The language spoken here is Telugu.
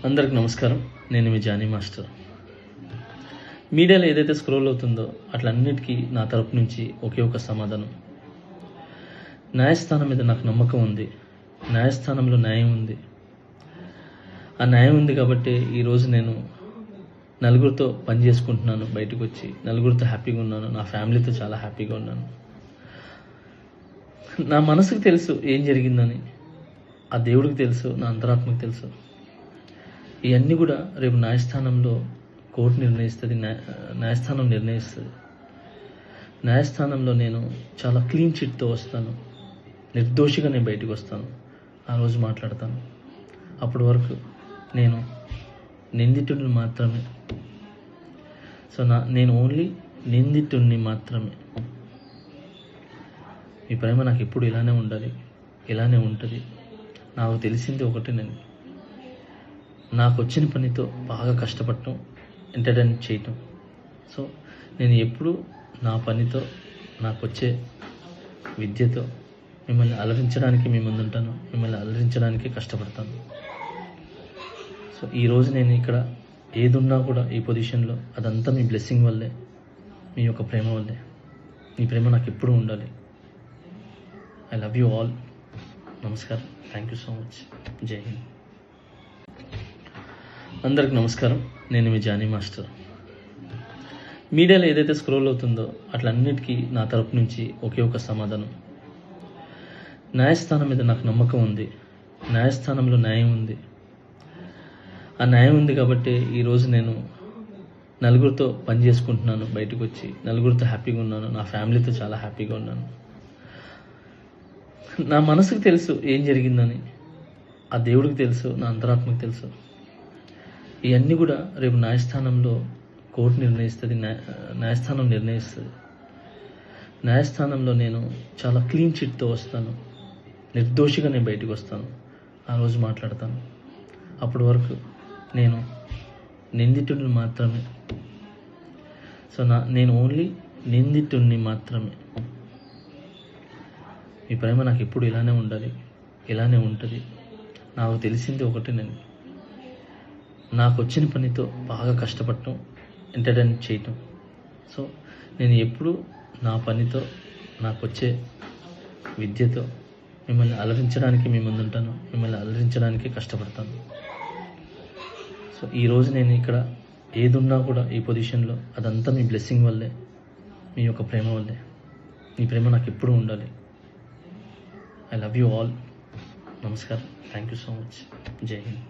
అందరికి నమస్కారం. నేను మీ జానీ మాస్టర్. మీడియాలో ఏదైతే స్క్రోల్ అవుతుందో అట్లన్నిటికీ నా తరపు నుంచి ఒకే ఒక సమాధానం. న్యాయస్థానం మీద నాకు నమ్మకం ఉంది. న్యాయస్థానంలో న్యాయం ఉంది. ఆ న్యాయం ఉంది కాబట్టి ఈరోజు నేను నలుగురితో పని చేసుకుంటున్నాను. బయటకు వచ్చి నలుగురితో హ్యాపీగా ఉన్నాను. నా ఫ్యామిలీతో చాలా హ్యాపీగా ఉన్నాను. నా మనసుకు తెలుసు ఏం జరిగిందని. ఆ దేవుడికి తెలుసు, నా అంతరాత్మకు తెలుసు. ఇవన్నీ కూడా రేపు న్యాయస్థానంలో కోర్టు నిర్ణయిస్తుంది. న్యాయస్థానం నిర్ణయిస్తుంది. న్యాయస్థానంలో నేను చాలా క్లీన్ చిట్తో వస్తాను. నిర్దోషిగా నేను బయటకు వస్తాను. ఆ రోజు మాట్లాడతాను. అప్పటి వరకు నేను నిందితుడిని మాత్రమే. నేను ఓన్లీ నిందితుడిని మాత్రమే. మీ ప్రేమ నాకు ఎప్పుడు ఇలానే ఉండాలి, ఇలానే ఉంటుంది. నాకు తెలిసింది ఒకటేనండి, నాకు వచ్చిన పనితో బాగా కష్టపడటం, ఎంటర్టైన్ చేయటం. సో నేను ఎప్పుడు నా పనితో, నాకు వచ్చే విద్యతో మిమ్మల్ని అలరించడానికి మీ ముందుంటాను. మిమ్మల్ని అలరించడానికి కష్టపడతాను. సో ఈరోజు నేను ఇక్కడ ఏదున్నా కూడా ఈ పొజిషన్లో అదంతా మీ బ్లెస్సింగ్ వల్లే, మీ యొక్క ప్రేమ వల్లే. మీ ప్రేమ నాకు ఎప్పుడూ ఉండాలి. I love you all. నమస్కారం. Thank you so much. జై హింద్. అందరికి నమస్కారం. నేను మీ జానీ మాస్టర్. మీడియాలో ఏదైతే స్క్రోల్ అవుతుందో అట్లన్నిటికీ నా తరపు నుంచి ఒకే ఒక సమాధానం. న్యాయస్థానం మీద నాకు నమ్మకం ఉంది. న్యాయస్థానంలో న్యాయం ఉంది. ఆ న్యాయం ఉంది కాబట్టి ఈరోజు నేను నలుగురితో పని చేసుకుంటున్నాను. బయటకు వచ్చి నలుగురితో హ్యాపీగా ఉన్నాను. నా ఫ్యామిలీతో చాలా హ్యాపీగా ఉన్నాను. నా మనసుకు తెలుసు ఏం జరిగిందని. ఆ దేవుడికి తెలుసు, నా అంతరాత్మకు తెలుసు. ఇవన్నీ కూడా రేపు న్యాయస్థానంలో కోర్టు నిర్ణయిస్తుంది. న్యాయస్థానం నిర్ణయిస్తుంది. న్యాయస్థానంలో నేను చాలా క్లీన్ చిట్తో వస్తాను. నిర్దోషిగా నేను బయటకు వస్తాను. ఆ రోజు మాట్లాడతాను. అప్పటి వరకు నేను నిందితుడిని మాత్రమే. నేను ఓన్లీ నిందితుడిని మాత్రమే. మీ ప్రేమ నాకు ఎప్పుడు ఇలానే ఉండాలి, ఇలానే ఉంటుంది. నాకు తెలిసింది ఒకటేనండి, నాకు వచ్చిన పనితో బాగా కష్టపడటం, ఎంటర్టైన్ చేయటం. సో నేను ఎప్పుడు నా పనితో, నాకు వచ్చే విద్యతో మిమ్మల్ని అలరించడానికి మీ ముందుంటాను. మిమ్మల్ని అలరించడానికి కష్టపడతాను. సో ఈరోజు నేను ఇక్కడ ఏదున్నా కూడా ఈ పొజిషన్లో అదంతా మీ బ్లెస్సింగ్ వల్లే, మీ యొక్క ప్రేమ వల్లే. మీ ప్రేమ నాకు ఎప్పుడూ ఉండాలి. I love you all. నమస్కారం. Thank you so much. జై హింద్.